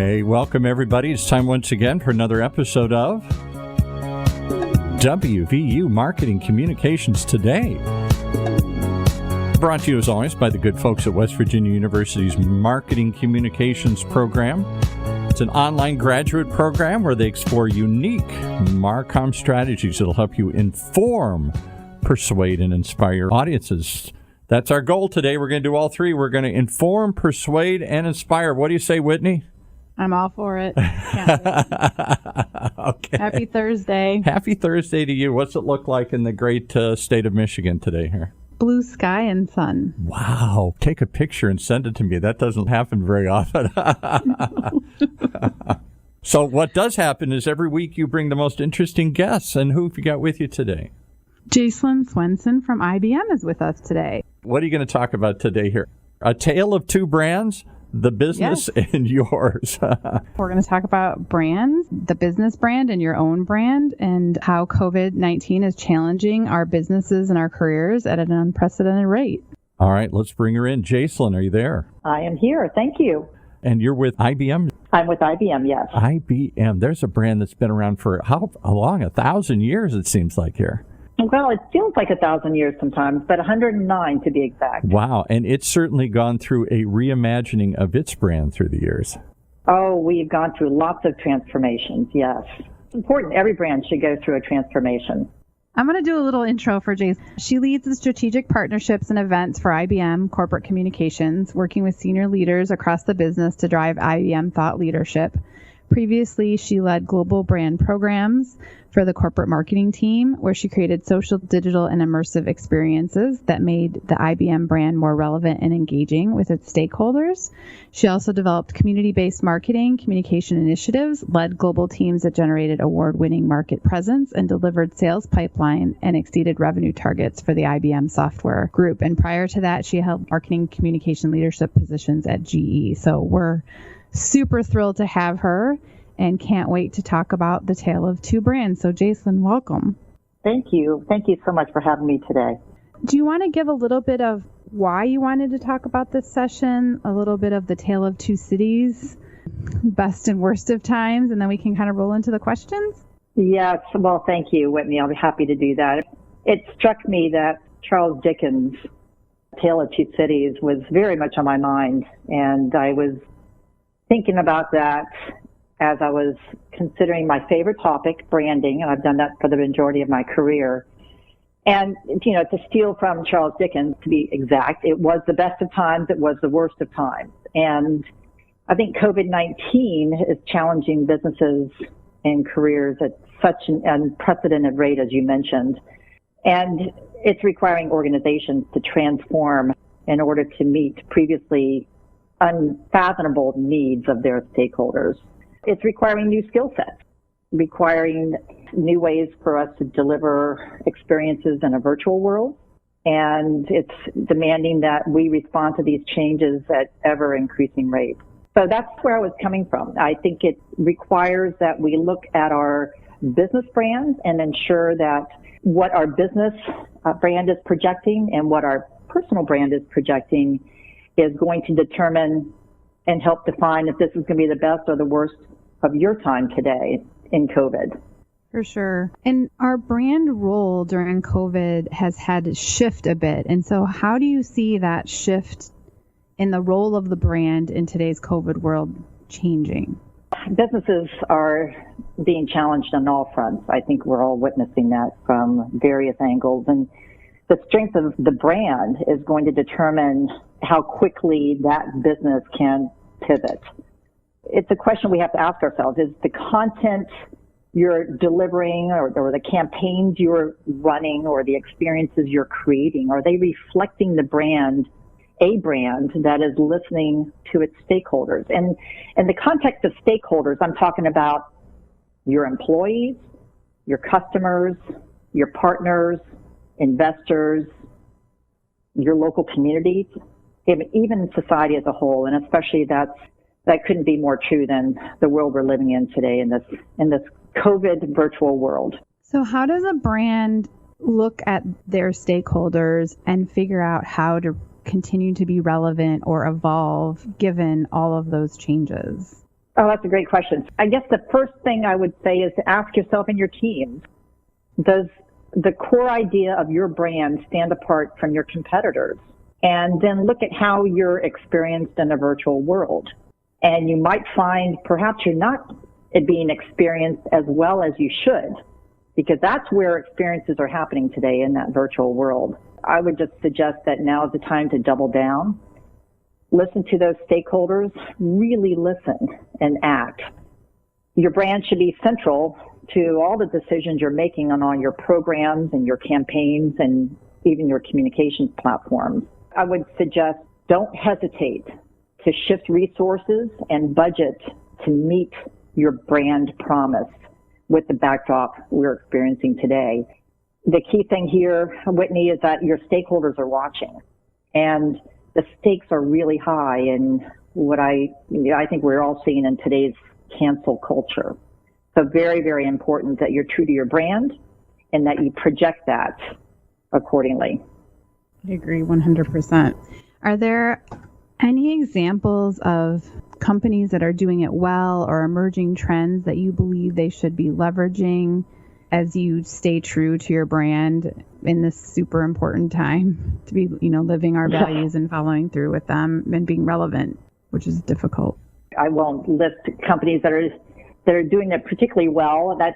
Hey, welcome everybody. It's time once again for another episode of WVU Marketing Communications Today. Brought to you as always by the good folks at West Virginia University's Marketing Communications program. It's an online graduate program where they explore unique MarComm strategies that will help you inform, persuade, and inspire audiences. That's our goal today. We're going to do all three. We're going to inform, persuade, and inspire. What do you say, Whitney? I'm all for it. Can't wait. Okay. Happy Thursday. Happy Thursday to you. What's it look like in the great state of Michigan today here? Blue sky and sun. Wow. Take a picture and send it to me. That doesn't happen very often. So what does happen is every week you bring the most interesting guests. And who have you got with you today? Jacelyn Swenson from IBM is with us today. What are you going to talk about today here? A tale of two brands, the business and yours. We're going to talk about brands, the business brand and your own brand, and how COVID-19 is challenging our businesses and our careers at an unprecedented rate. All right, let's bring her in. Jacelyn, are you there? I am here. Thank you. And you're with IBM? I'm with IBM, yes. IBM. There's a brand that's been around for how long? 1,000 years, it seems like here. Well, it feels like 1,000 years sometimes, but 109 to be exact. Wow. And it's certainly gone through a reimagining of its brand through the years. Oh, we've gone through lots of transformations, yes. It's important. Every brand should go through a transformation. I'm going to do a little intro for Jacelyn. She leads the strategic partnerships and events for IBM Corporate Communications, working with senior leaders across the business to drive IBM thought leadership. Previously, she led global brand programs for the corporate marketing team, where she created social, digital, and immersive experiences that made the IBM brand more relevant and engaging with its stakeholders. She also developed community-based marketing, communication initiatives, led global teams that generated award-winning market presence, and delivered sales pipeline and exceeded revenue targets for the IBM software group. And prior to that, she held marketing communication leadership positions at GE. So we're super thrilled to have her and can't wait to talk about the tale of two brands. So Jacelyn, welcome. Thank you. Thank you so much for having me today. Do you want to give a little bit of why you wanted to talk about this session, a little bit of the tale of two cities, best and worst of times, and then we can kind of roll into the questions? Yes. Well, thank you, Whitney. I'll be happy to do that. It struck me that Charles Dickens' Tale of Two Cities was very much on my mind, and I was thinking about that as I was considering my favorite topic, branding, and I've done that for the majority of my career. And, you know, to steal from Charles Dickens, to be exact, it was the best of times, it was the worst of times. And I think COVID-19 is challenging businesses and careers at such an unprecedented rate, as you mentioned. And it's requiring organizations to transform in order to meet previously unfathomable needs of their stakeholders. It's requiring new skill sets, requiring new ways for us to deliver experiences in a virtual world. And it's demanding that we respond to these changes at ever increasing rates. So that's where I was coming from. I think it requires that we look at our business brands and ensure that what our business brand is projecting and what our personal brand is projecting is going to determine and help define if this is going to be the best or the worst of your time today in COVID. For sure. And our brand role during COVID has had to shift a bit. And so how do you see that shift in the role of the brand in today's COVID world changing? Businesses are being challenged on all fronts. I think we're all witnessing that from various angles. And the strength of the brand is going to determine how quickly that business can pivot. It's a question we have to ask ourselves. Is the content you're delivering or the campaigns you're running or the experiences you're creating, are they reflecting the brand, a brand that is listening to its stakeholders? And in the context of stakeholders, I'm talking about your employees, your customers, your partners, investors, your local communities, even society as a whole. And especially that couldn't be more true than the world we're living in today in this COVID virtual world. So how does a brand look at their stakeholders and figure out how to continue to be relevant or evolve given all of those changes? Oh, that's a great question. I guess the first thing I would say is to ask yourself and your teams, does the core idea of your brand stand apart from your competitors? And then look at how you're experienced in a virtual world. And you might find perhaps you're not being experienced as well as you should, because that's where experiences are happening today in that virtual world. I would just suggest that now is the time to double down. Listen to those stakeholders, really listen and act. Your brand should be central to all the decisions you're making on all your programs and your campaigns and even your communications platforms. I would suggest don't hesitate to shift resources and budget to meet your brand promise with the backdrop we're experiencing today. The key thing here, Whitney, is that your stakeholders are watching, and the stakes are really high in what I think we're all seeing in today's cancel culture. So very, very important that you're true to your brand and that you project that accordingly. I agree 100%. Are there any examples of companies that are doing it well or emerging trends that you believe they should be leveraging as you stay true to your brand in this super important time to be, living our values and following through with them and being relevant, which is difficult? I won't list companies that are doing it particularly well. That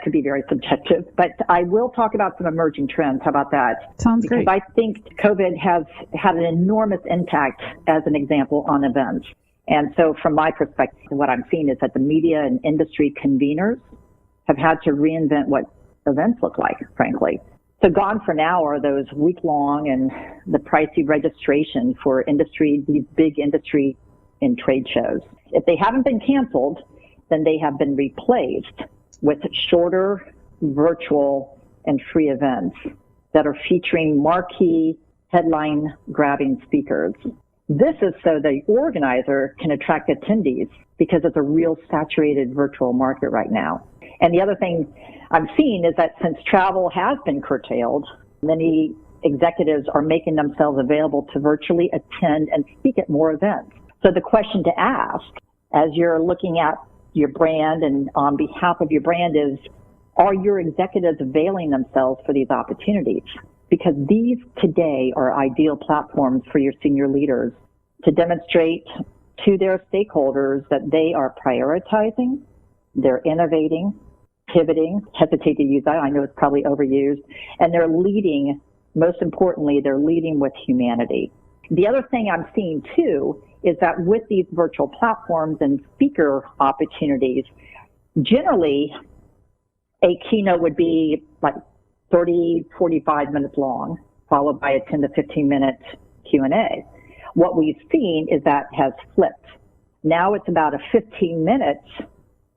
could be very subjective, but I will talk about some emerging trends. How about that? Sounds great. Because I think COVID has had an enormous impact, as an example, on events. And so from my perspective, what I'm seeing is that the media and industry conveners have had to reinvent what events look like, frankly. So gone for now are those week-long and the pricey registration for these big industry and trade shows. If they haven't been canceled, then they have been replaced with shorter, virtual, and free events that are featuring marquee, headline-grabbing speakers. This is so the organizer can attract attendees because it's a real saturated virtual market right now. And the other thing I'm seeing is that since travel has been curtailed, many executives are making themselves available to virtually attend and speak at more events. So the question to ask as you're looking at your brand and on behalf of your brand is, are your executives availing themselves for these opportunities? Because these today are ideal platforms for your senior leaders to demonstrate to their stakeholders that they are prioritizing, they're innovating, pivoting, hesitate to use that, I know it's probably overused, and they're leading, most importantly, they're leading with humanity. The other thing I'm seeing too is that with these virtual platforms and speaker opportunities, generally a keynote would be like 30, 45 minutes long, followed by a 10 to 15 minute Q&A. What we've seen is that has flipped. Now it's about a 15-minute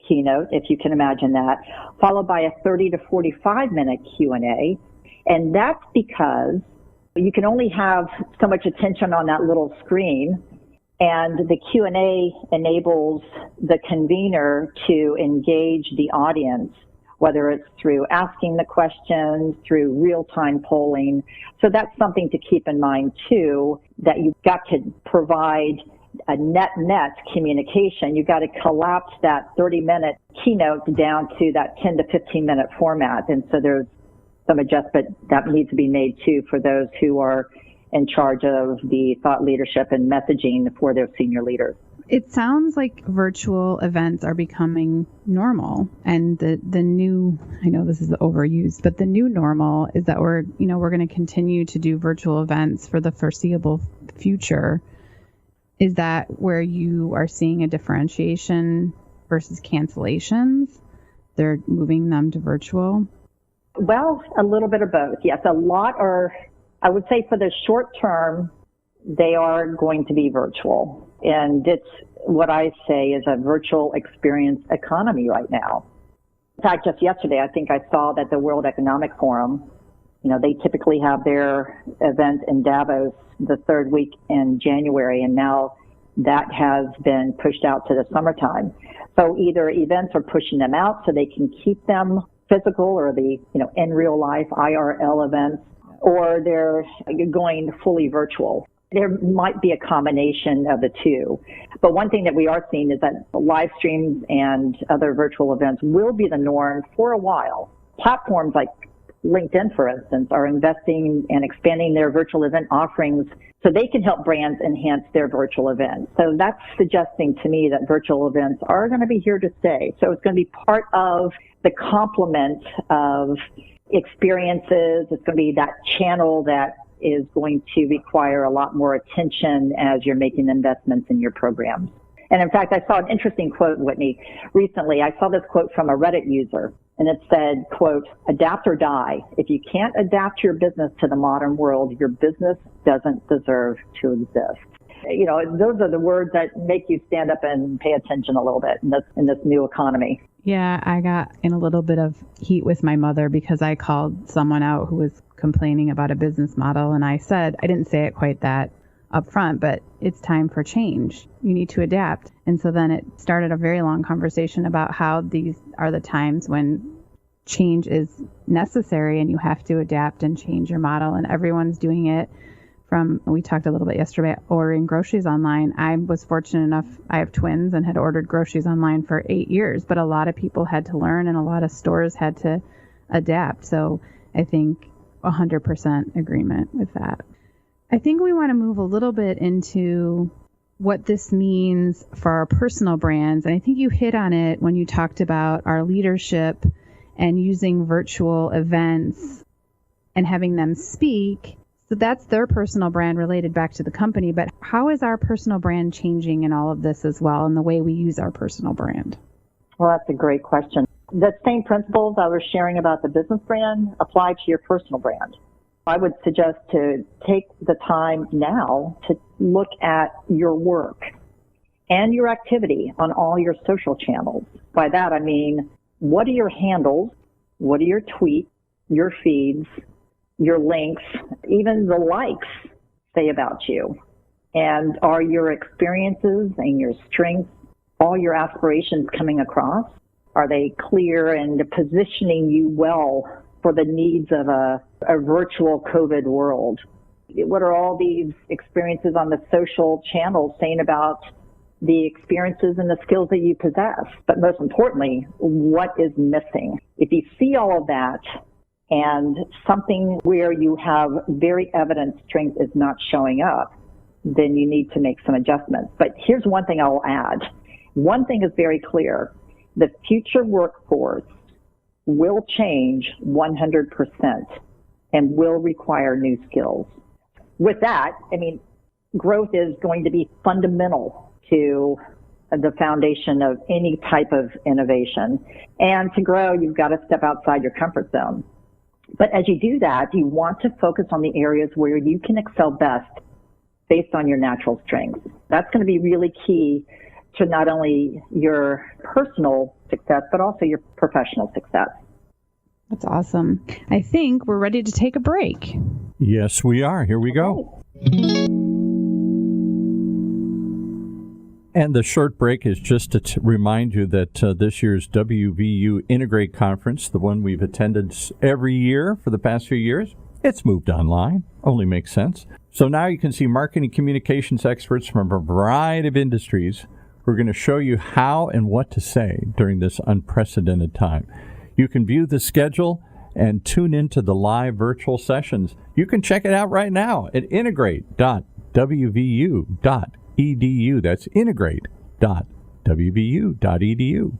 keynote, if you can imagine that, followed by a 30 to 45-minute Q&A. And that's because you can only have so much attention on that little screen, and the Q&A enables the convener to engage the audience, whether it's through asking the questions, through real-time polling. So that's something to keep in mind too, that you've got to provide a net communication. You've got to collapse that 30-minute keynote down to that 10 to 15-minute format. And so there's some adjustment that needs to be made too for those who are in charge of the thought leadership and messaging for their senior leaders. It sounds like virtual events are becoming normal, and the new, I know this is overused, but the new normal is that we're going to continue to do virtual events for the foreseeable future. Is that where you are seeing a differentiation versus cancellations? They're moving them to virtual? Well, a little bit of both. Yes, a lot are, I would say for the short term, they are going to be virtual. And it's what I say is a virtual experience economy right now. In fact, just yesterday, I think I saw that the World Economic Forum, they typically have their event in Davos the third week in January, and now that has been pushed out to the summertime. So either events are pushing them out so they can keep them physical or the, in real life IRL events, or they're going fully virtual. There might be a combination of the two. But one thing that we are seeing is that live streams and other virtual events will be the norm for a while. Platforms like LinkedIn, for instance, are investing and expanding their virtual event offerings so they can help brands enhance their virtual events. So that's suggesting to me that virtual events are going to be here to stay. So it's going to be part of the complement of experiences. It's going to be that channel that is going to require a lot more attention as you're making investments in your programs. And in fact, I saw an interesting quote, Whitney, recently. I saw this quote from a Reddit user, and it said, quote, "Adapt or die. If you can't adapt your business to the modern world, your business doesn't deserve to exist." You know, those are the words that make you stand up and pay attention a little bit in this new economy. Yeah, I got in a little bit of heat with my mother because I called someone out who was complaining about a business model, and I didn't say it quite that up front, but it's time for change. You need to adapt. And so then it started a very long conversation about how these are the times when change is necessary and you have to adapt and change your model, and everyone's doing it. We talked a little bit yesterday about ordering groceries online. I was fortunate enough, I have twins and had ordered groceries online for 8 years, but a lot of people had to learn and a lot of stores had to adapt. So I think 100% agreement with that. I think we want to move a little bit into what this means for our personal brands. And I think you hit on it when you talked about our leadership and using virtual events and having them speak. So that's their personal brand related back to the company. But how is our personal brand changing in all of this as well, and the way we use our personal brand? Well, that's a great question. The same principles I was sharing about the business brand apply to your personal brand. I would suggest to take the time now to look at your work and your activity on all your social channels. By that, I mean, what are your handles? What are your tweets, your feeds, your links, even the likes say about you? And are your experiences and your strengths, all your aspirations coming across? Are they clear and positioning you well for the needs of a virtual COVID world? What are all these experiences on the social channels saying about the experiences and the skills that you possess? But most importantly, what is missing? If you see all of that and something where you have very evident strength is not showing up, then you need to make some adjustments. But here's one thing I will add. One thing is very clear. The future workforce will change 100% and will require new skills. With that, I mean, growth is going to be fundamental to the foundation of any type of innovation. And to grow, you've got to step outside your comfort zone. But as you do that, you want to focus on the areas where you can excel best based on your natural strengths. That's going to be really key to not only your personal success, but also your professional success. That's awesome. I think we're ready to take a break. Yes, we are. Here we go. And the short break is just to remind you that this year's WVU Integrate Conference, the one we've attended every year for the past few years, it's moved online. Only makes sense. So now you can see marketing communications experts from a variety of industries who are going to show you how and what to say during this unprecedented time. You can view the schedule and tune into the live virtual sessions. You can check it out right now at integrate.wvu.edu. That's integrate.wvu.edu.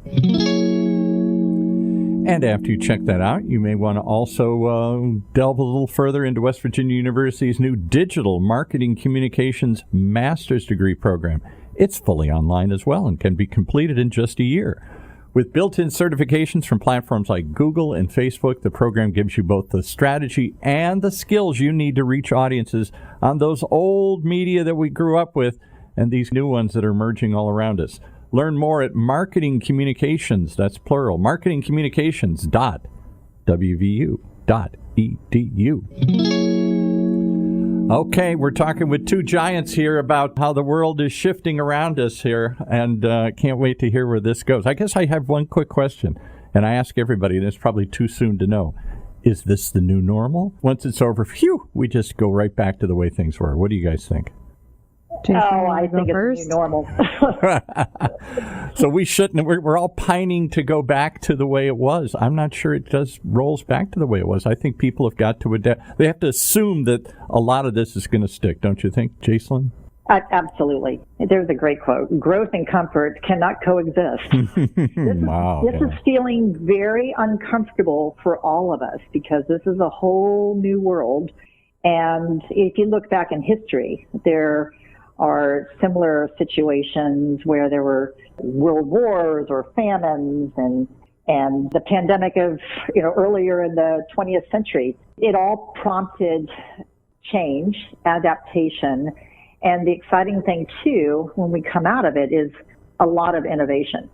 And after you check that out, you may want to also delve a little further into West Virginia University's new Digital Marketing Communications Master's Degree program. It's fully online as well and can be completed in just a year. With built-in certifications from platforms like Google and Facebook, the program gives you both the strategy and the skills you need to reach audiences on those old media that we grew up with and these new ones that are emerging all around us. Learn more at Marketing Communications, that's plural, marketingcommunications.wvu.edu. Okay, we're talking with two giants here about how the world is shifting around us here, and can't wait to hear where this goes. I guess I have one quick question, and I ask everybody, and it's probably too soon to know. Is this the new normal? Once it's over, phew, we just go right back to the way things were. What do you guys think? Jason, I think it's first? the new normal. So we shouldn't. We're all pining to go back to the way it was. I'm not sure it rolls back to the way it was. I think people have got to adapt. They have to assume that a lot of this is going to stick. Don't you think, Jacelyn? Absolutely. There's a great quote. Growth and comfort cannot coexist. This is feeling very uncomfortable for all of us because this is a whole new world. And if you look back in history, there are similar situations where there were world wars or famines and the pandemic of, earlier in the 20th century. It all prompted change, adaptation. And the exciting thing, too, when we come out of it is a lot of innovation.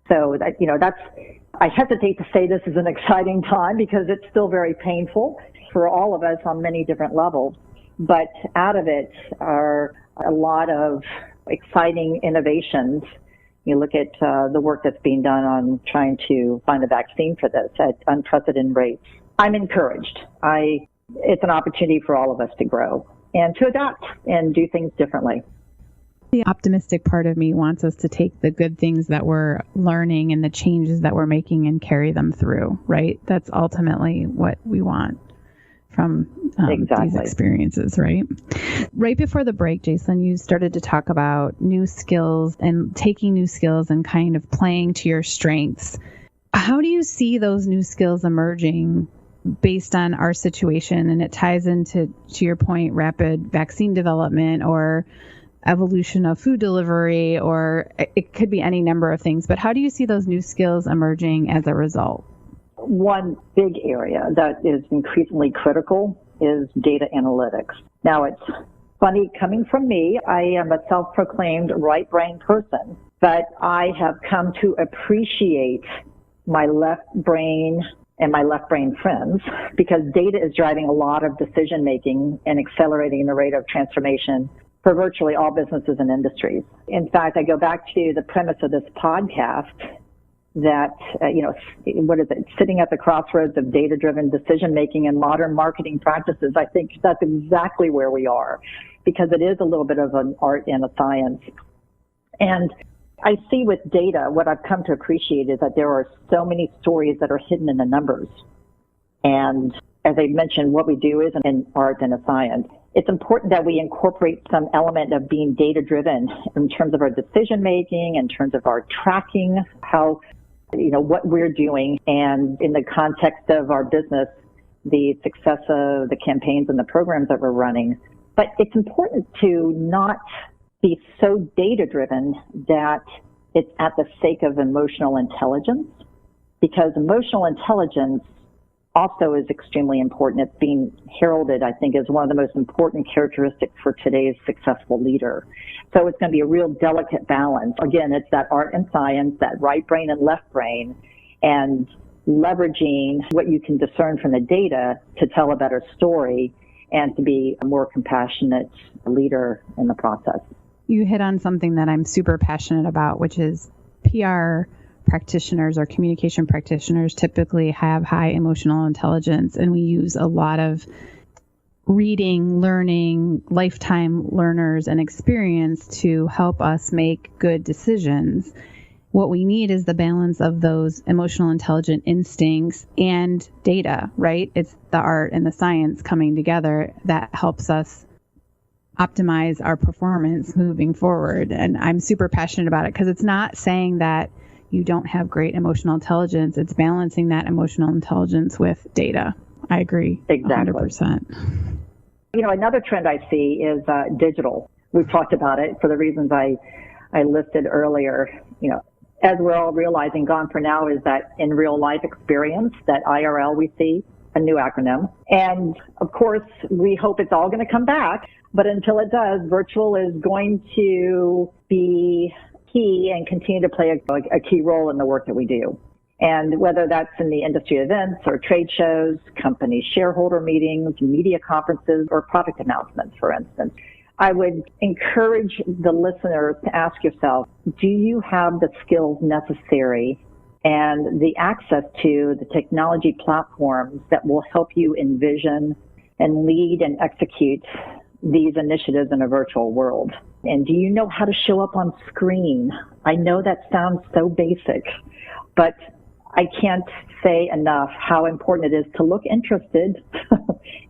So, I hesitate to say this is an exciting time because it's still very painful for all of us on many different levels. But out of it are a lot of exciting innovations. You look at the work that's being done on trying to find a vaccine for this at unprecedented rates. I'm encouraged. It's an opportunity for all of us to grow and to adapt and do things differently. The optimistic part of me wants us to take the good things that we're learning and the changes that we're making and carry them through, right? That's ultimately what we want from these experiences, right? Right before the break, Jacelyn, you started to talk about new skills and taking new skills and kind of playing to your strengths. How do you see those new skills emerging based on our situation? And it ties into, to your point, rapid vaccine development or evolution of food delivery, or it could be any number of things. But how do you see those new skills emerging as a result? One big area that is increasingly critical is data analytics. Now, it's funny coming from me. I am a self-proclaimed right brain person, but I have come to appreciate my left brain and my left brain friends because data is driving a lot of decision making and accelerating the rate of transformation for virtually all businesses and industries. In fact, I go back to the premise of this podcast that, what is it? Sitting at the crossroads of data-driven decision-making and modern marketing practices. I think that's exactly where we are because it is a little bit of an art and a science. And I see with data, what I've come to appreciate is that there are so many stories that are hidden in the numbers. And as I mentioned, what we do is an art and a science. It's important that we incorporate some element of being data-driven in terms of our decision-making, in terms of our tracking, how, what we're doing, and in the context of our business, the success of the campaigns and the programs that we're running. But it's important to not be so data-driven that it's at the sake of emotional intelligence, because emotional intelligence also is extremely important. It's being heralded, I think, as one of the most important characteristics for today's successful leader. So it's going to be a real delicate balance. Again, it's that art and science, that right brain and left brain, and leveraging what you can discern from the data to tell a better story and to be a more compassionate leader in the process. You hit on something that I'm super passionate about, which is PR practitioners or communication practitioners typically have high emotional intelligence, and we use a lot of reading, learning, lifetime learners and experience to help us make good decisions. What we need is the balance of those emotional intelligent instincts and data, right? It's the art and the science coming together that helps us optimize our performance moving forward. And I'm super passionate about it because it's not saying that you don't have great emotional intelligence. It's balancing that emotional intelligence with data. I agree. Exactly. 100%. Another trend I see is digital. We've talked about it for the reasons I listed earlier. As we're all realizing, gone for now is that in real life experience, that IRL we see, a new acronym. And of course, we hope it's all going to come back. But until it does, virtual is going to be key and continue to play a key role in the work that we do. And whether that's in the industry events or trade shows, company shareholder meetings, media conferences, or product announcements, for instance, I would encourage the listeners to ask yourself, do you have the skills necessary and the access to the technology platforms that will help you envision and lead and execute these initiatives in a virtual world? And do you know how to show up on screen? I know that sounds so basic, but I can't say enough how important it is to look interested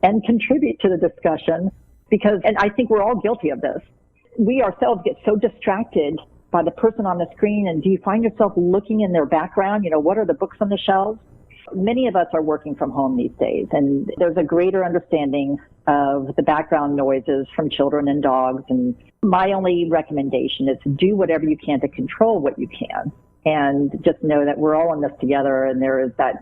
and contribute to the discussion, because, and I think we're all guilty of this, we ourselves get so distracted by the person on the screen. And do you find yourself looking in their background? You know, what are the books on the shelves? Many of us are working from home these days, and there's a greater understanding of the background noises from children and dogs. And my only recommendation is to do whatever you can to control what you can, and just know that we're all in this together, and there is that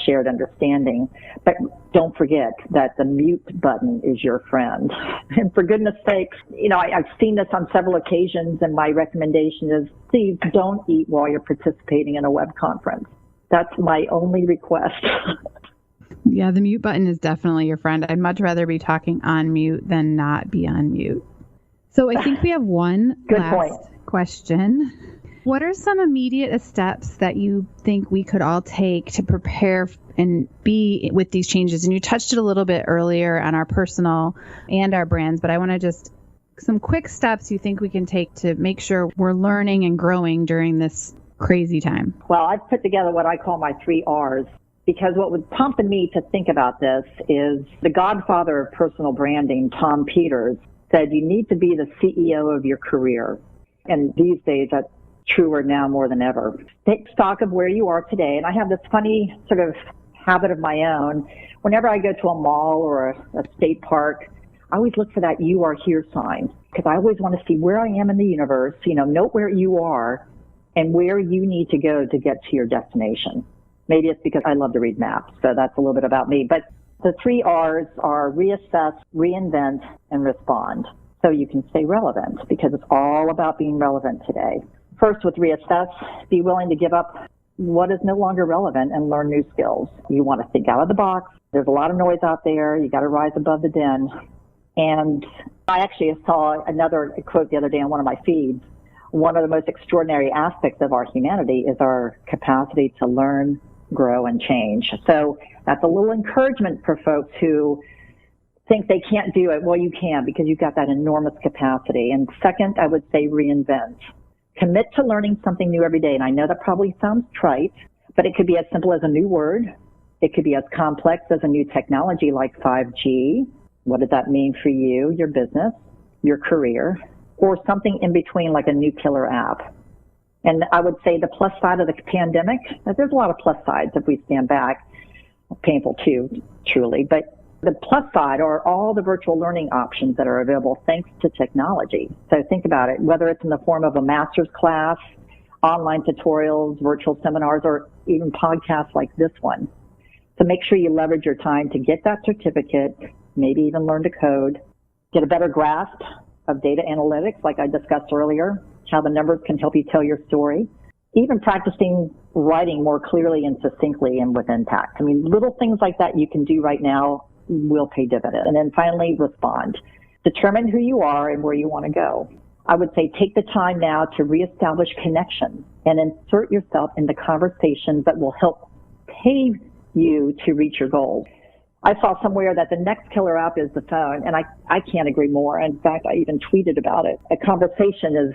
shared understanding. But don't forget that the mute button is your friend. And for goodness sakes, you know, I've seen this on several occasions, and my recommendation is, please don't eat while you're participating in a web conference. That's my only request. Yeah, the mute button is definitely your friend. I'd much rather be talking on mute than not be on mute. So I think we have one last question. What are some immediate steps that you think we could all take to prepare and be with these changes? And you touched it a little bit earlier on our personal and our brands, but I want to just some quick steps you think we can take to make sure we're learning and growing during this crazy time. Well, I've put together what I call my 3 R's, because what was prompting me to think about this is the godfather of personal branding, Tom Peters, said you need to be the CEO of your career. And these days, that's truer now more than ever. Take stock of where you are today. And I have this funny sort of habit of my own. Whenever I go to a mall or a state park, I always look for that "You Are Here" sign, because I always want to see where I am in the universe, you know, note where you are and where you need to go to get to your destination. Maybe it's because I love to read maps, so that's a little bit about me. But the 3 R's are reassess, reinvent, and respond, so you can stay relevant, because it's all about being relevant today. First, with reassess, be willing to give up what is no longer relevant and learn new skills. You want to think out of the box. There's a lot of noise out there. You got to rise above the din. And I actually saw another quote the other day on one of my feeds. One of the most extraordinary aspects of our humanity is our capacity to learn, grow, and change. So that's a little encouragement for folks who think they can't do it. Well, you can, because you've got that enormous capacity. And second, I would say reinvent. Commit to learning something new every day. And I know that probably sounds trite, but it could be as simple as a new word. It could be as complex as a new technology like 5G. What does that mean for you, your business, your career? Or something in between, like a new killer app. And I would say the plus side of the pandemic, there's a lot of plus sides if we stand back. Painful too, truly. But the plus side are all the virtual learning options that are available thanks to technology. So think about it, whether it's in the form of a master's class, online tutorials, virtual seminars, or even podcasts like this one. So make sure you leverage your time to get that certificate, maybe even learn to code, get a better grasp of data analytics, like I discussed earlier, how the numbers can help you tell your story, even practicing writing more clearly and succinctly and with impact. I mean, little things like that you can do right now will pay dividends. And then finally, respond. Determine who you are and where you want to go. I would say take the time now to reestablish connection and insert yourself in the conversations that will help pave you to reach your goals. I saw somewhere that the next killer app is the phone, and I can't agree more. In fact, I even tweeted about it. A conversation is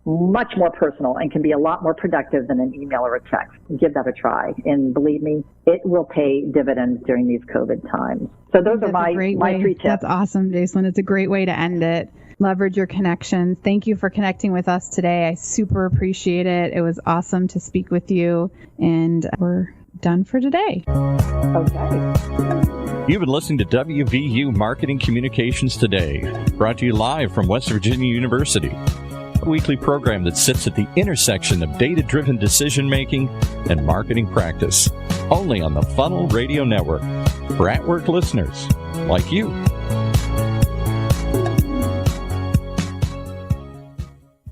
much more personal and can be a lot more productive than an email or a text. Give that a try. And believe me, it will pay dividends during these COVID times. So those are my 3 tips. That's awesome, Jacelyn. It's a great way to end it. Leverage your connections. Thank you for connecting with us today. I super appreciate it. It was awesome to speak with you. And we're done for today. Okay. You've been listening to WVU Marketing Communications Today, brought to you live from West Virginia University, a weekly program that sits at the intersection of data-driven decision-making and marketing practice, only on the Funnel Radio Network, for at-work listeners like you.